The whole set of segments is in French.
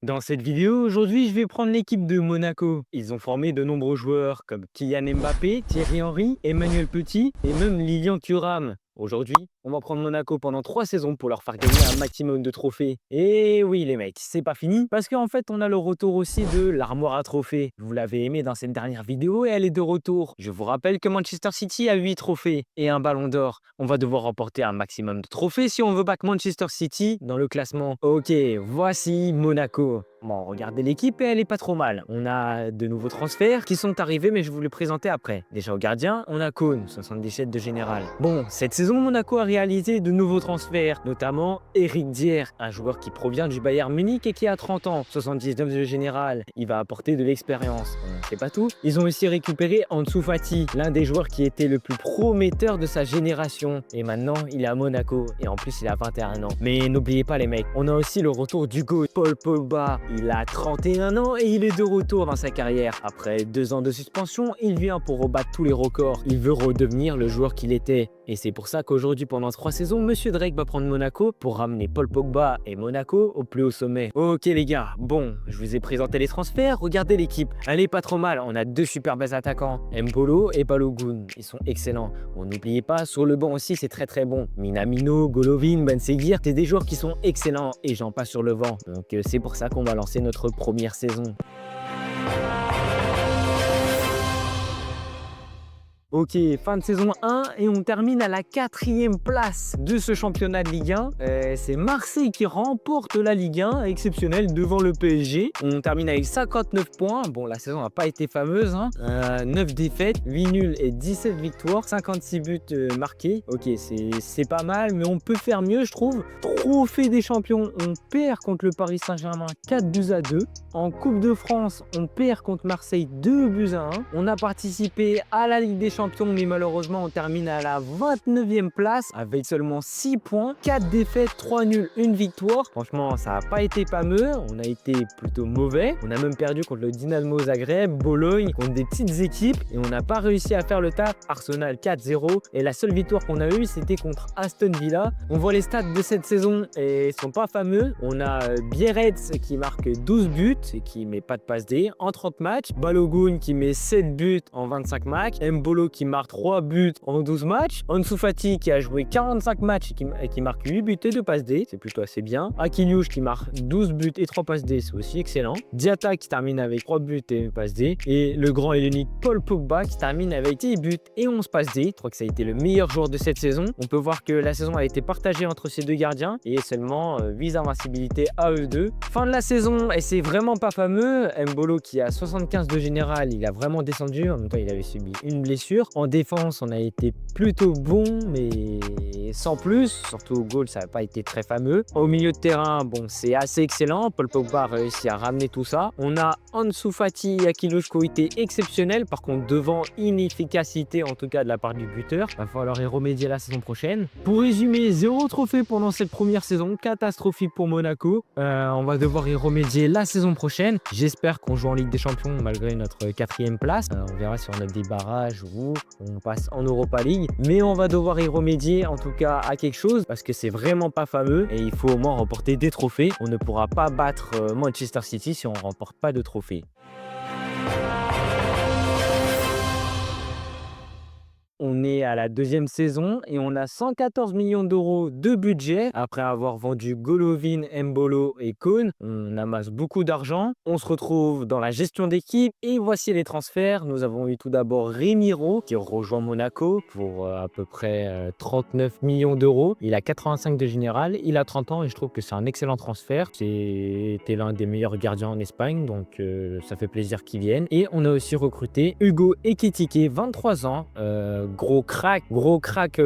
Dans cette vidéo, aujourd'hui, je vais prendre l'équipe de Monaco. Ils ont formé de nombreux joueurs comme Kylian Mbappé, Thierry Henry, Emmanuel Petit et même Lilian Thuram. Aujourd'hui, on va prendre Monaco pendant 3 saisons pour leur faire gagner un maximum de trophées. Et oui, les mecs, c'est pas fini parce qu'en fait, on a le retour aussi de l'armoire à trophées. Vous l'avez aimé dans cette dernière vidéo et elle est de retour. Je vous rappelle que Manchester City a 8 trophées et un ballon d'or. On va devoir remporter un maximum de trophées si on veut battre Manchester City dans le classement. Ok, voici Monaco. Bon, regardez l'équipe et elle est pas trop mal. On a de nouveaux transferts qui sont arrivés, mais je vais vous les présenter après. Déjà au gardien, on a Cône, 77 de général. Bon, cette saison, Monaco a réalisé de nouveaux transferts, notamment Eric Dier, un joueur qui provient du Bayern Munich et qui a 30 ans, 79 de général. Il va apporter de l'expérience. C'est pas tout. Ils ont aussi récupéré Ansu Fati, l'un des joueurs qui était le plus prometteur de sa génération. Et maintenant, il est à Monaco et en plus, il a 21 ans. Mais n'oubliez pas les mecs, on a aussi le retour du GOAT, Paul Pogba. Il a 31 ans et il est de retour dans sa carrière. Après 2 ans de suspension, il vient pour rebattre tous les records. Il veut redevenir le joueur qu'il était. Et c'est pour ça qu'aujourd'hui, pendant 3 saisons, Monsieur Drake va prendre Monaco pour ramener Paul Pogba et Monaco au plus haut sommet. Ok les gars, bon, je vous ai présenté les transferts, regardez l'équipe. Elle est pas trop mal, on a 2 super bons attaquants, Mbolo et Balogun. Ils sont excellents. Bon, n'oubliez pas, sur le banc aussi, c'est très bon. Minamino, Golovin, Ben Seguir, c'est des joueurs qui sont excellents et j'en passe sur le vent. Donc c'est pour ça qu'on va lancer notre première saison. Ok, fin de saison 1 et on termine à la 4e place de ce championnat de Ligue 1. C'est Marseille qui remporte la Ligue 1, exceptionnel devant le PSG. On termine avec 59 points. Bon, la saison n'a pas été fameuse, hein. 9 défaites, 8 nuls et 17 victoires, 56 buts marqués. Ok, c'est pas mal, mais on peut faire mieux, je trouve. Trophée des champions, on perd contre le Paris Saint-Germain 4-2. En Coupe de France, on perd contre Marseille 2-1. On a participé à la Ligue des Champions, mais malheureusement, on termine à la 29e place avec seulement 6 points, 4 défaites, 3 nuls, 1 victoire. Franchement, ça n'a pas été fameux. On a été plutôt mauvais. On a même perdu contre le Dynamo Zagreb, Bologne, contre des petites équipes et on n'a pas réussi à faire le taf. Arsenal 4-0 et la seule victoire qu'on a eue, c'était contre Aston Villa. On voit les stats de cette saison et ils sont pas fameux. On a Biarritz qui marque 12 buts et qui met pas de passe D en 30 matchs. Balogun qui met 7 buts en 25 matchs. Mbolo qui marque 3 buts en 12 matchs. Ansu Fati qui a joué 45 matchs et qui marque 8 buts et 2 passes D. C'est plutôt assez bien. Akinouche qui marque 12 buts et 3 passes D. C'est aussi excellent. Diatta qui termine avec 3 buts et 1 passe D. Et le grand et l'unique Paul Pogba qui termine avec 10 buts et 11 passes D. Je crois que ça a été le meilleur joueur de cette saison. On peut voir que la saison a été partagée entre ces deux gardiens et seulement vise invincibilité à eux deux. Fin de la saison et c'est vraiment pas fameux. Mbolo qui a 75 de général, il a vraiment descendu. En même temps, il avait subi une blessure. En défense, on a été plutôt bon, mais sans plus. Surtout au goal, ça n'a pas été très fameux. Au milieu de terrain, bon, c'est assez excellent. Paul Pogba a réussi à ramener tout ça. On a Ansu Fati et Akinouche qui ont été exceptionnels. Par contre, devant inefficacité, en tout cas de la part du buteur, va falloir y remédier la saison prochaine. Pour résumer, 0 trophée pendant cette première saison, catastrophique pour Monaco. On va devoir y remédier la saison prochaine. J'espère qu'on joue en Ligue des Champions malgré notre 4e place. On verra si on a des barrages ou on passe en Europa League. Mais on va devoir y remédier en tout cas à quelque chose parce que c'est vraiment pas fameux et il faut au moins remporter des trophées. On ne pourra pas battre Manchester City si on ne remporte pas de trophées. On est à la 2e saison et on a 114 millions d'euros de budget. Après avoir vendu Golovin, Mbolo et Cône, on amasse beaucoup d'argent. On se retrouve dans la gestion d'équipe et voici les transferts. Nous avons eu tout d'abord Remiro qui rejoint Monaco pour à peu près 39 millions d'euros. Il a 85 de général, il a 30 ans et je trouve que c'est un excellent transfert. C'était l'un des meilleurs gardiens en Espagne, donc ça fait plaisir qu'il vienne. Et on a aussi recruté Hugo Ekitike, 23 ans. Gros crack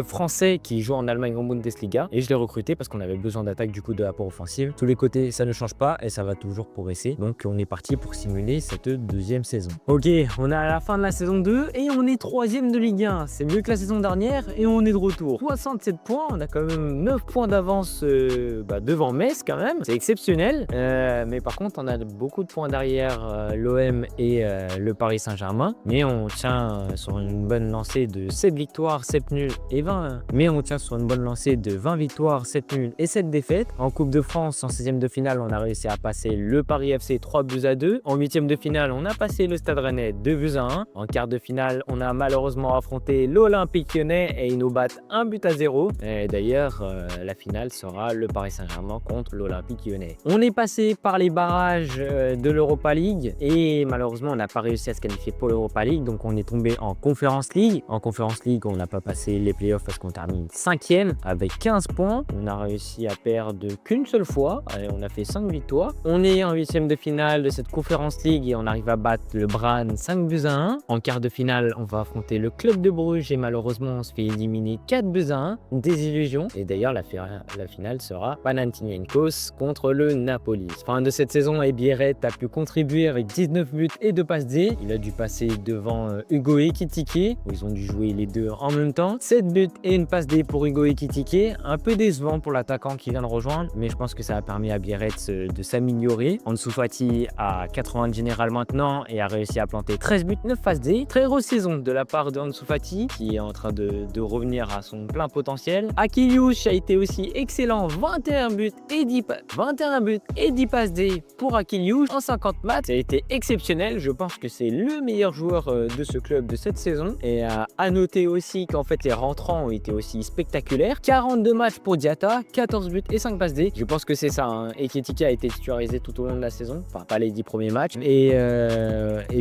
français qui joue en Allemagne en Bundesliga et je l'ai recruté parce qu'on avait besoin d'attaque du coup de l'apport offensif. Tous les côtés ça ne change pas et ça va toujours progresser, donc on est parti pour simuler cette 2e saison. Ok, on est à la fin de la saison 2 et on est 3e de Ligue 1. C'est mieux que la saison dernière et on est de retour. 67 points, on a quand même 9 points d'avance devant Metz quand même, c'est exceptionnel. Mais par contre on a beaucoup de points derrière l'OM et le Paris Saint-Germain, mais on tient sur une bonne lancée de 7 victoires victoires, 7 nuls et 20. Mais on tient sur une bonne lancée de 20 victoires, 7 nuls et 7 défaites. En Coupe de France, en 16e de finale, on a réussi à passer le Paris FC 3-2. En 8e de finale, on a passé le Stade Rennais 2-1. En quart de finale, on a malheureusement affronté l'Olympique Lyonnais et ils nous battent 1-0. Et d'ailleurs, la finale sera le Paris Saint-Germain contre l'Olympique Lyonnais. On est passé par les barrages de l'Europa League et malheureusement, on n'a pas réussi à se qualifier pour l'Europa League. Donc, on est tombé en Conference League. En Conference League, on n'a pas passé les playoffs parce qu'on termine 5e avec 15 points. On a réussi à perdre qu'une seule fois. Et on a fait 5 victoires. On est en 8e de finale de cette Conference League et on arrive à battre le Brann 5-1. En quart de finale, on va affronter le Club de Bruges et malheureusement, on se fait éliminer 4-1. Désillusion. Et d'ailleurs, la finale sera Panathinaikos contre le Napoli. Fin de cette saison, Ebieret a pu contribuer avec 19 buts et 2 passes D. Il a dû passer devant Hugo Ekitike, où ils ont dû jouer les deux en même temps. 7 buts et une passe D pour Hugo Ekitike. Un peu décevant pour l'attaquant qui vient de rejoindre, mais je pense que ça a permis à Ebieret de s'améliorer. Ansu Fati a 80 général maintenant et a réussi à planter 13 buts, 9 passes D. Très grosse saison de la part de Ansu Fati, qui est en train de revenir à son plein potentiel. Akiliouche a été aussi excellent, 21 buts et 10 passes D pour Akiliouche en 50 matchs. Ça a été exceptionnel, je pense que c'est le meilleur joueur de ce club de cette saison. Et à noter aussi qu'en fait les rentrants ont été aussi spectaculaires. 42 matchs pour Diatta, 14 buts et 5 passes D. Je pense que c'est ça, hein. Ekitike a été titularisé tout au long de la saison, enfin pas les 10 premiers matchs. Et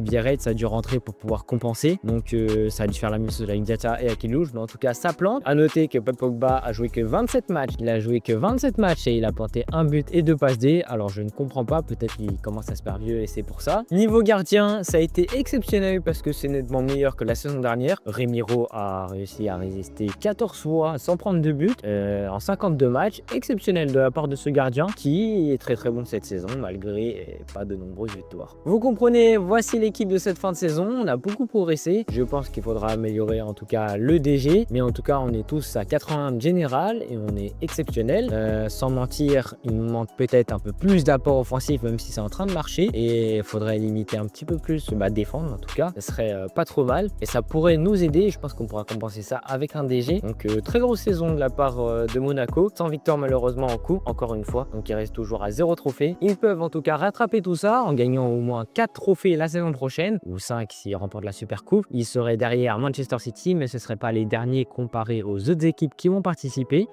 Biarritz a dû rentrer pour pouvoir compenser. Donc ça a dû faire la même chose avec Diatta et Akiliouche, mais en tout cas ça plante. À noter que Paul Pogba a joué que 27 matchs. Il a joué que 27 matchs et il a planté un but et 2 passes D. Alors je ne comprends pas, peut-être qu'il commence à se faire vieux et c'est pour ça. Niveau gardien, ça a été exceptionnel parce que c'est nettement meilleur que la saison dernière. Remiro a réussi à résister 14 fois sans prendre de but en 52 matchs. Exceptionnel de la part de ce gardien qui est très très bon cette saison malgré pas de nombreuses victoires. Vous comprenez, voici l'équipe de cette fin de saison. On a beaucoup progressé. Je pense qu'il faudra améliorer en tout cas le DG, mais en tout cas on est tous à 80 général et on est exceptionnel. Sans mentir, il nous manque peut-être un peu plus d'apport offensif, même si c'est en train de marcher, et il faudrait limiter un petit peu plus, défendre en tout cas, ce serait pas trop mal et ça pourrait nous aider et je pense qu'on pourra compenser ça avec un DG. Donc très grosse saison de la part de Monaco, sans victoire malheureusement en coupe, encore une fois, donc il reste toujours à 0 trophée. Ils peuvent en tout cas rattraper tout ça en gagnant au moins 4 trophées la saison prochaine, ou 5 s'ils remportent la Super Coupe. Ils seraient derrière Manchester City, mais ce ne seraient pas les derniers comparés aux autres équipes qui vont participer.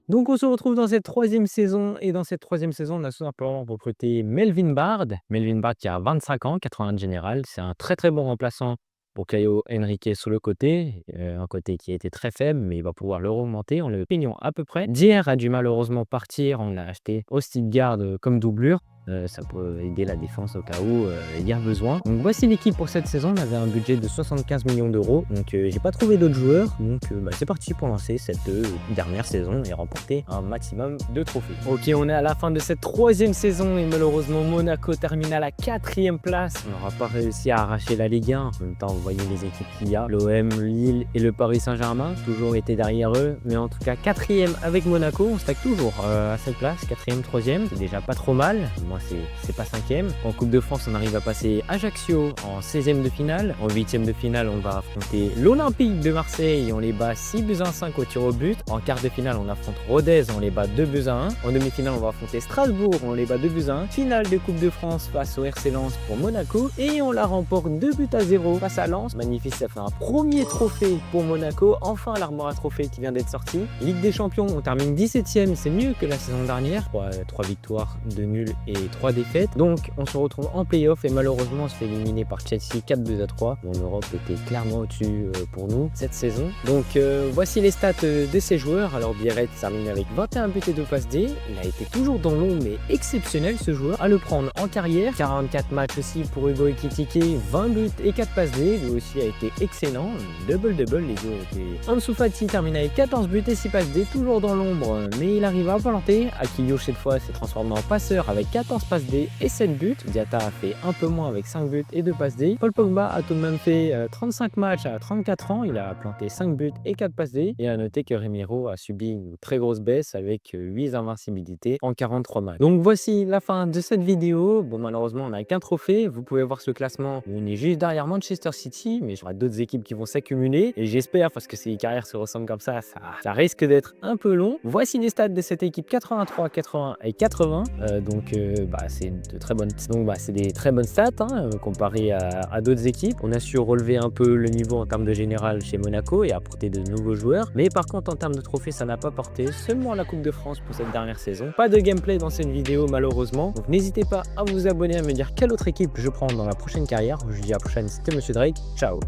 Donc on se retrouve dans cette troisième saison et dans cette troisième saison on a tout simplement recruté Melvin Bard. Melvin Bard qui a 25 ans, 80 général, c'est un très très bon remplaçant pour Caio Henrique sur le côté, un côté qui a été très faible mais il va pouvoir le remonter, on le peignons à peu près. Dier a dû malheureusement partir, on l'a acheté au Stuttgart comme doublure. Ça peut aider la défense au cas où il y a besoin. Donc voici l'équipe pour cette saison. On avait un budget de 75 millions d'euros. Donc j'ai pas trouvé d'autres joueurs. Donc c'est parti pour lancer cette dernière saison et remporter un maximum de trophées. Ok, on est à la fin de cette troisième saison et malheureusement Monaco termine à la 4e place. On n'aura pas réussi à arracher la Ligue 1. En même temps, vous voyez les équipes qu'il y a. L'OM, Lille et le Paris Saint-Germain. Toujours été derrière eux. Mais en tout cas 4e avec Monaco. On stack toujours à cette place. 4e, 3e. C'est déjà pas trop mal. Moi, c'est pas 5e. En Coupe de France, on arrive à passer Ajaccio en 16e de finale. En 8e de finale, on va affronter l'Olympique de Marseille et on les bat 6-5 au tir au but. En quart de finale, on affronte Rodez, on les bat 2-1. En demi-finale, on va affronter Strasbourg, on les bat 2-1. Finale de Coupe de France face au RC Lens pour Monaco et on la remporte 2-0 face à Lens. Magnifique, ça fait un premier trophée pour Monaco. Enfin, l'Armora Trophée qui vient d'être sorti. Ligue des Champions, on termine 17e, c'est mieux que la saison dernière. 3 victoires, 2 nuls et 3 défaites. Donc on se retrouve en play-off et malheureusement on se fait éliminer par Chelsea 4-3. Bon, l'Europe était clairement au-dessus pour nous cette saison. Donc voici les stats de ces joueurs. Alors Biarritz termine avec 21 buts et 2 passes D. Il a été toujours dans l'ombre mais exceptionnel ce joueur à le prendre en carrière. 44 matchs aussi pour Hugo Ekitike, 20 buts et 4 passes D. Lui aussi a été excellent. Double les deux ont été. Ansu Fati termine avec 14 buts et 6 passes D, toujours dans l'ombre mais il arrive à planter. Akiliouche cette fois s'est transformé en passeur avec 14 14 passes D et 7 buts. Diatta a fait un peu moins avec 5 buts et 2 passes D. Paul Pogba a tout de même fait 35 matchs à 34 ans. Il a planté 5 buts et 4 passes D. Et à noter que Remiro a subi une très grosse baisse avec 8 invincibilités en 43 matchs. Donc voici la fin de cette vidéo. Bon, malheureusement, on n'a qu'un trophée. Vous pouvez voir ce classement où on est juste derrière Manchester City, mais j'aurai d'autres équipes qui vont s'accumuler. Et j'espère, parce que ces carrières se ressemblent comme ça risque d'être un peu long. Voici les stats de cette équipe 83, 80 et 80. C'est de très bonnes. Donc c'est des très bonnes stats comparées à d'autres équipes. On a su relever un peu le niveau en termes de général chez Monaco et apporter de nouveaux joueurs. Mais par contre, en termes de trophées, ça n'a pas porté. Seulement la Coupe de France pour cette dernière saison. Pas de gameplay dans cette vidéo malheureusement. Donc n'hésitez pas à vous abonner, à me dire quelle autre équipe je prends dans la prochaine carrière. Je vous dis à la prochaine, c'était Monsieur Drake. Ciao.